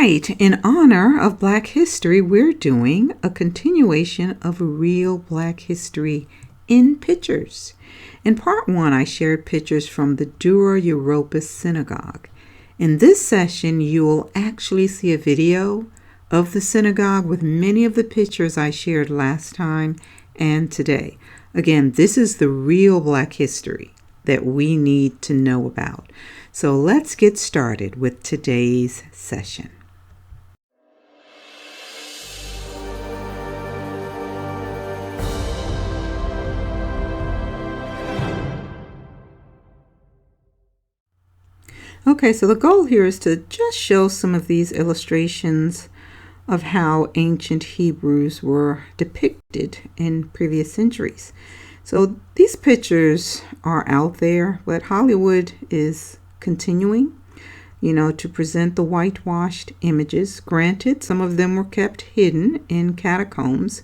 right, in honor of Black History, we're doing a continuation of real Black history in pictures. In part one, I shared pictures from the Dura Europos Synagogue. In this session, you will actually see a video of the synagogue with many of the pictures I shared last time and today. Again, this is the real Black history that we need to know about. So let's get started with today's session. Okay, so the goal here is to just show some of these illustrations of how ancient Hebrews were depicted in previous centuries. So these pictures are out there, but Hollywood is continuing, to present the whitewashed images. Granted, some of them were kept hidden in catacombs,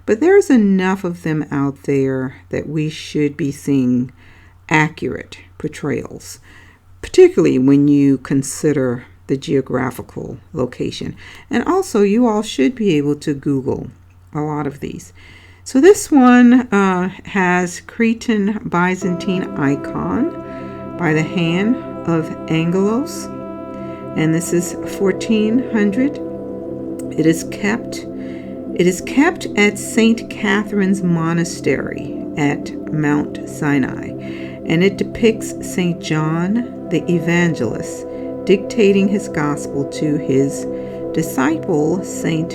but there's enough of them out there that we should be seeing accurate portrayals, particularly when you consider the geographical location. And also, you all should be able to Google a lot of these. So this one has Cretan Byzantine icon by the hand of Angelos, and this is 1400. It is kept at St. Catherine's Monastery at Mount Sinai, and it depicts St. John the Evangelist dictating his gospel to his disciple, St.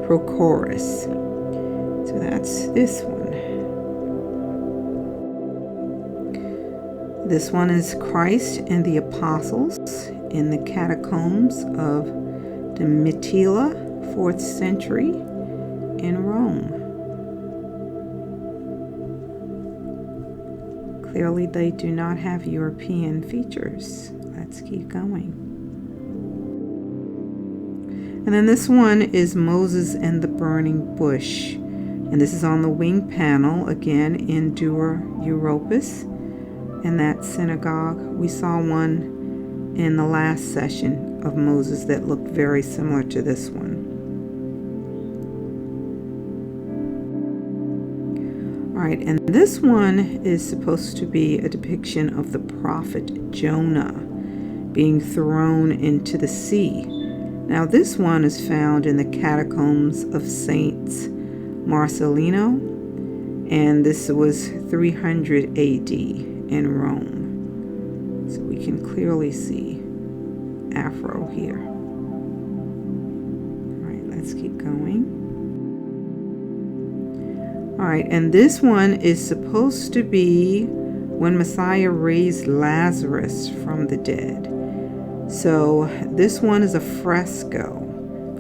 Prochorus. So that's this one. This one is Christ and the Apostles in the catacombs of Domitilla, 4th century in Rome. Clearly, they do not have European features. Let's keep going. And then this one is Moses and the Burning Bush. And this is on the wing panel, again, in Dura Europos. In that synagogue, we saw one in the last session of Moses that looked very similar to this one. All right, and this one is supposed to be a depiction of the prophet Jonah being thrown into the sea. Now, this one is found in the catacombs of Saints Marcelino, and this was 300 AD in Rome. So we can clearly see Afro here. All right, let's keep going. All right, and this one is supposed to be when Messiah raised Lazarus from the dead. So this one is a fresco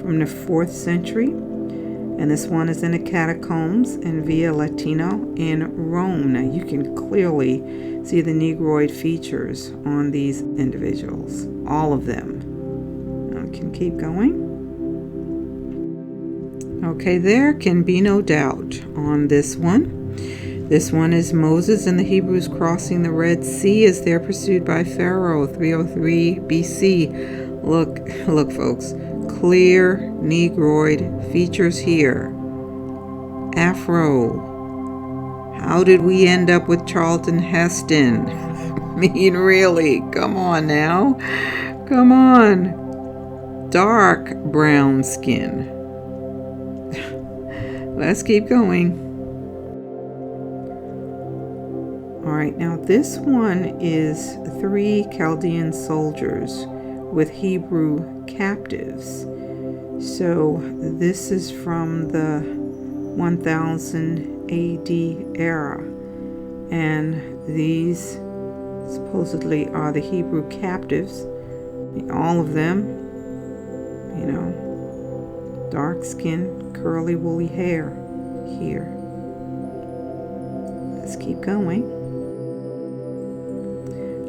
from the 4th century, and this one is in the catacombs in Via Latino in Rome. Now you can clearly see the Negroid features on these individuals, all of them. Now we can keep going. Okay, there can be no doubt on this one. This one is Moses and the Hebrews crossing the Red Sea as they're pursued by Pharaoh, 303 BC. Look, folks, clear Negroid features here. Afro. How did we end up with Charlton Heston? I mean, really, come on now. Come on. Dark brown skin. Let's keep going. All right, now this one is 3 Chaldean soldiers with Hebrew captives. So this is from the 1000 AD era, and these supposedly are the Hebrew captives. All of them, dark skin, curly woolly hair here. Let's keep going.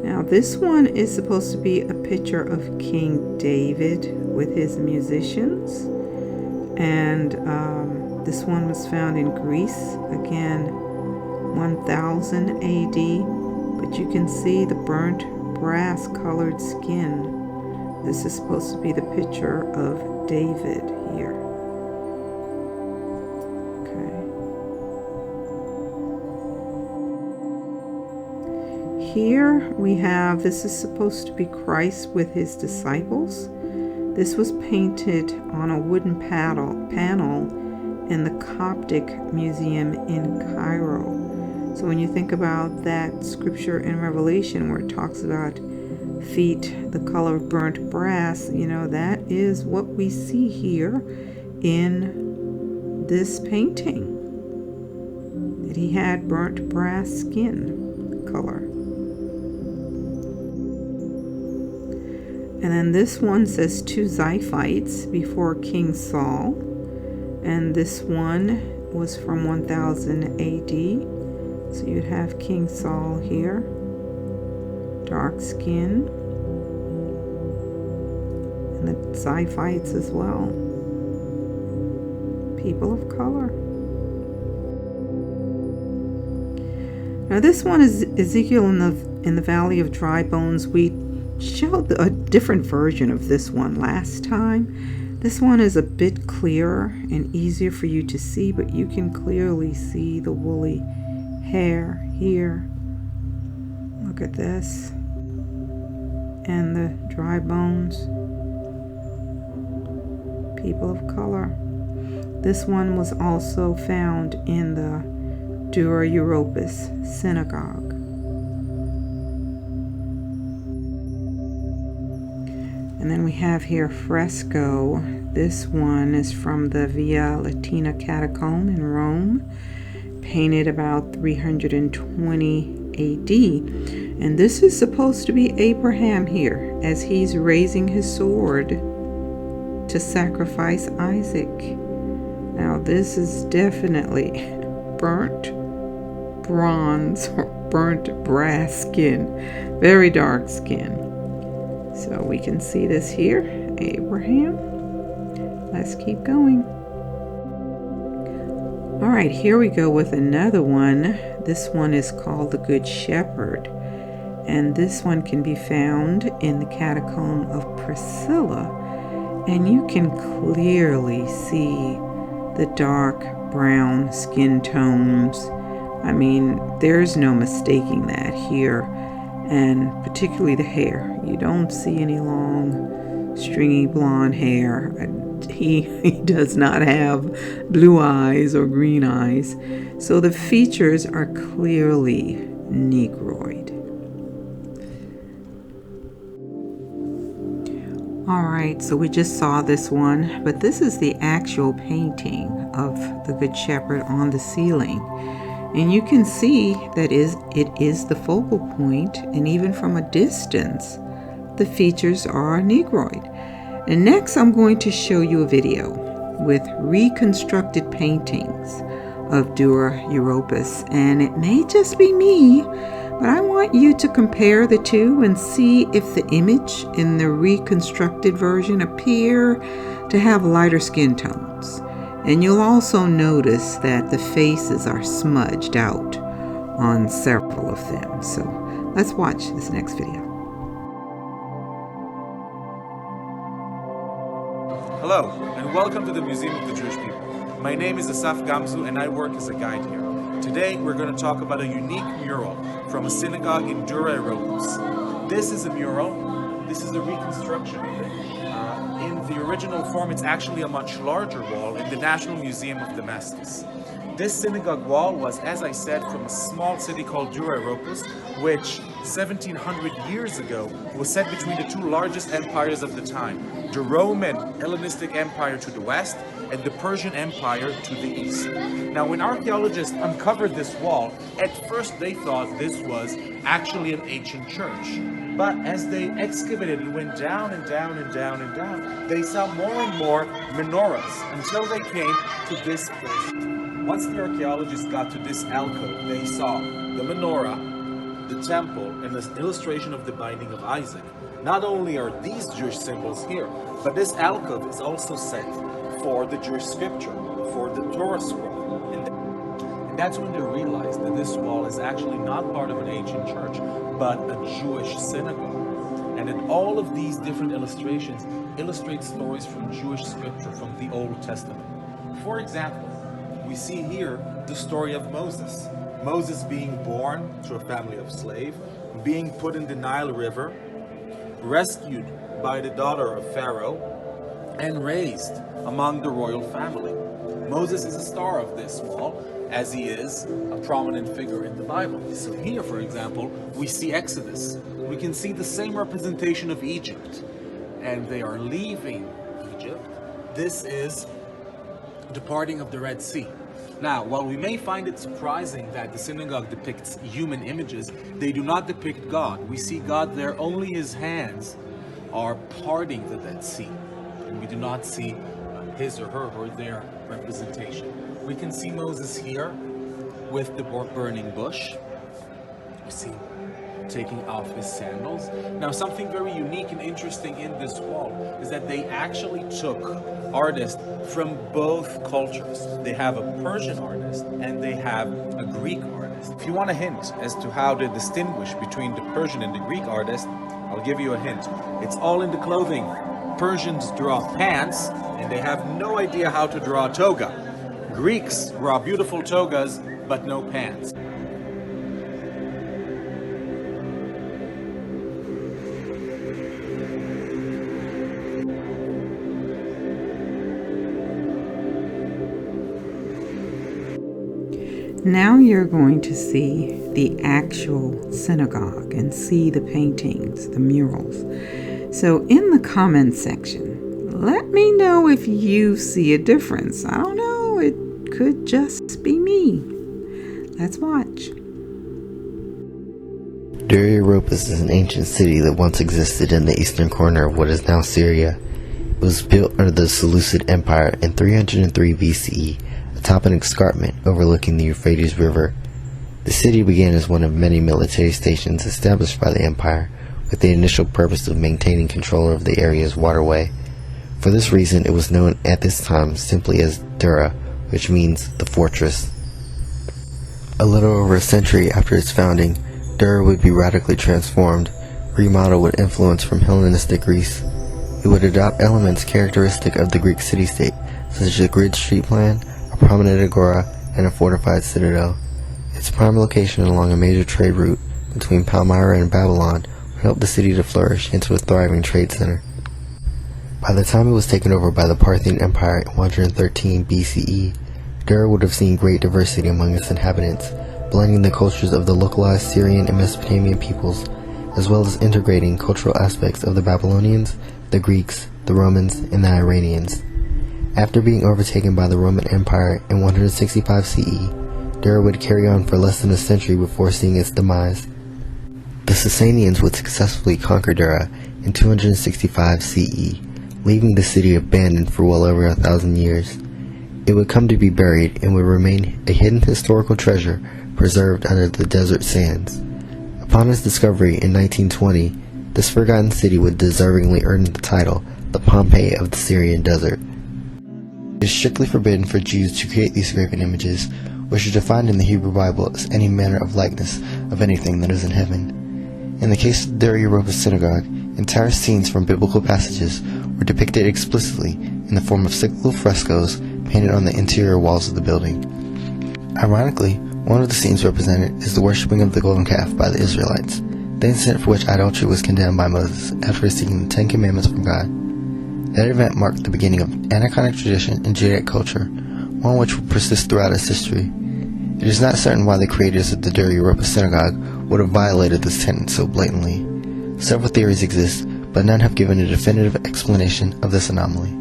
Now this one is supposed to be a picture of King David with his musicians, and this one was found in Greece, again 1000 AD, but you can see the burnt brass colored skin This is supposed to be the picture of David here. Okay. Here we have, this is supposed to be Christ with his disciples. This was painted on a wooden panel in the Coptic Museum in Cairo. So when you think about that scripture in Revelation where it talks about feet the color of burnt brass, you know, that is what we see here in this painting, that he had burnt brass skin color. And then this one says 2 Ziphites before King Saul. And this one was from 1000 AD. So you'd have King Saul here. Dark skin. And the Ziphites as well. People of color. Now this one is Ezekiel in the Valley of Dry Bones. We showed a different version of this one last time. This one is a bit clearer and easier for you to see, but you can clearly see the woolly hair here. Look at this. And the dry bones. People of color. This one was also found in the Dura Europos Synagogue. And then we have here fresco. This one is from the Via Latina Catacomb in Rome, painted about 320 AD. And this is supposed to be Abraham here as he's raising his sword to sacrifice Isaac. Now this is definitely burnt bronze or burnt brass skin, very dark skin. So we can see this here, Abraham. Let's keep going. All right, here we go with another one. This one is called the Good Shepherd. And this one can be found in the catacomb of Priscilla. And you can clearly see the dark brown skin tones. I mean, there's no mistaking that here. And particularly the hair. You don't see any long, stringy blonde hair. He does not have blue eyes or green eyes. So the features are clearly Negroid. All right, so we just saw this one, but this is the actual painting of the Good Shepherd on the ceiling. And you can see that it is the focal point, and even from a distance, the features are Negroid. And next I'm going to show you a video with reconstructed paintings of Dura Europos. And it may just be me, but I want you to compare the two and see if the image in the reconstructed version appear to have lighter skin tones. And you'll also notice that the faces are smudged out on several of them. So let's watch this next video. Hello, and welcome to the Museum of the Jewish People. My name is Asaf Gamzu, and I work as a guide here. Today, we're going to talk about a unique mural from a synagogue in Dura Europos. This is a mural. This is a reconstruction of it. In the original form, it's actually a much larger wall in the National Museum of Damascus. This synagogue wall was, as I said, from a small city called Dura Europos, which 1700 years ago was set between the two largest empires of the time, the Roman Hellenistic Empire to the west and the Persian Empire to the east. Now, when archaeologists uncovered this wall, at first they thought this was actually an ancient church. But as they excavated and went down and down and down and down, they saw more and more menorahs until they came to this place. Once the archaeologists got to this alcove, they saw the menorah, the temple, and this illustration of the binding of Isaac. Not only are these Jewish symbols here, but this alcove is also set for the Jewish scripture, for the Torah scroll. And that's when they realized that this wall is actually not part of an ancient church, but a Jewish synagogue. And in all of these different illustrations illustrate stories from Jewish scripture, from the Old Testament. For example, we see here the story of Moses. Moses being born to a family of slaves, being put in the Nile River, rescued by the daughter of Pharaoh, and raised among the royal family. Moses is a star of this wall, as he is a prominent figure in the Bible. So here, for example, we see Exodus. We can see the same representation of Egypt, and they are leaving Egypt. This is departing of the Red Sea. Now, while we may find it surprising that the synagogue depicts human images, they do not depict God. We see God there, only his hands are parting the Dead Sea. And we do not see his or her or their representation. We can see Moses here with the burning bush. We see taking off his sandals. Now, something very unique and interesting in this wall is that they actually took artists from both cultures. They have a Persian artist and they have a Greek artist. If you want a hint as to how to distinguish between the Persian and the Greek artist, I'll give you a hint. It's all in the clothing. Persians draw pants and they have no idea how to draw a toga. Greeks draw beautiful togas but no pants. Now you're going to see the actual synagogue and see the paintings, the murals. So in the comments section, let me know if you see a difference. I don't know, it could just be me. Let's watch. Dura-Europos is an ancient city that once existed in the eastern corner of what is now Syria. It was built under the Seleucid Empire in 303 BCE, atop an escarpment overlooking the Euphrates River. The city began as one of many military stations established by the empire, with the initial purpose of maintaining control of the area's waterway. For this reason, it was known at this time simply as Dura, which means the fortress. A little over a century after its founding, Dura would be radically transformed, remodeled with influence from Hellenistic Greece. It would adopt elements characteristic of the Greek city-state, such as a grid street plan, a prominent agora, and a fortified citadel. Its prime location along a major trade route between Palmyra and Babylon would help the city to flourish into a thriving trade center. By the time it was taken over by the Parthian Empire in 113 BCE, Dura would have seen great diversity among its inhabitants, blending the cultures of the localized Syrian and Mesopotamian peoples, as well as integrating cultural aspects of the Babylonians, the Greeks, the Romans, and the Iranians. After being overtaken by the Roman Empire in 165 CE, Dura would carry on for less than a century before seeing its demise. The Sasanians would successfully conquer Dura in 265 CE, leaving the city abandoned for well over 1,000 years. It would come to be buried and would remain a hidden historical treasure preserved under the desert sands. Upon its discovery in 1920, this forgotten city would deservingly earn the title, the Pompeii of the Syrian desert. It is strictly forbidden for Jews to create these graven images, which are defined in the Hebrew Bible as any manner of likeness of anything that is in heaven. In the case of the Dura-Europos synagogue, entire scenes from biblical passages were depicted explicitly in the form of cyclical frescoes painted on the interior walls of the building. Ironically, one of the scenes represented is the worshipping of the golden calf by the Israelites, the incident for which idolatry was condemned by Moses after receiving the Ten Commandments from God. That event marked the beginning of aniconic tradition in Judaic culture, one which will persist throughout its history. It is not certain why the creators of the Dura-Europos synagogue would have violated this tenet so blatantly. Several theories exist, but none have given a definitive explanation of this anomaly.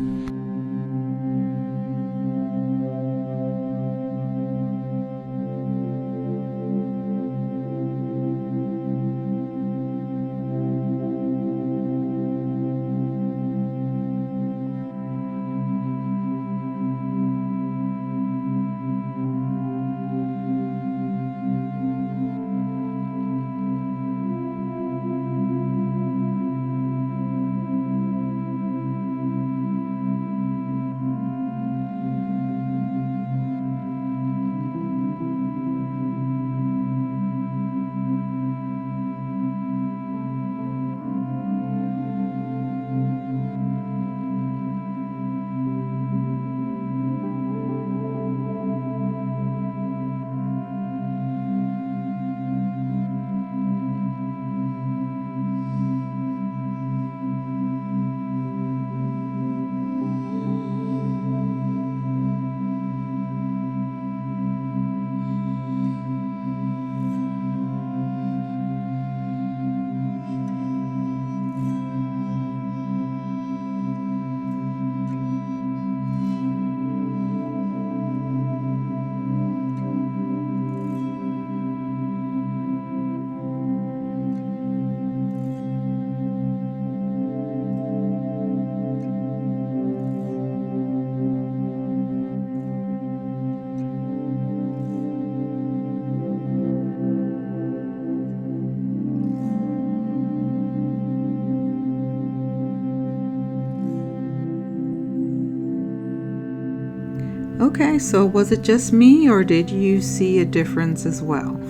Okay, so was it just me, or did you see a difference as well?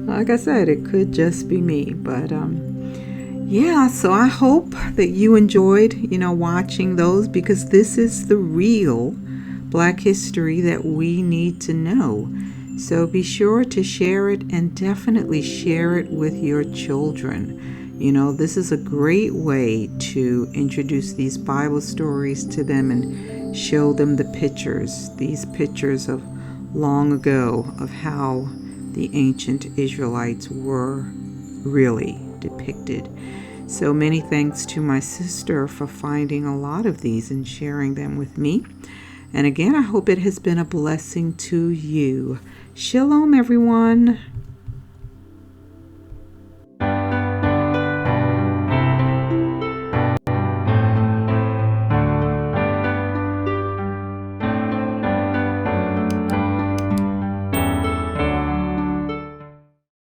Like I said, it could just be me, but yeah, so I hope that you enjoyed, watching those, because this is the real Black history that we need to know. So be sure to share it, and definitely share it with your children. This is a great way to introduce these Bible stories to them and show them these pictures of long ago, of how the ancient Israelites were really depicted. So many thanks to my sister for finding a lot of these and sharing them with me. And again, I hope it has been a blessing to you. Shalom, everyone.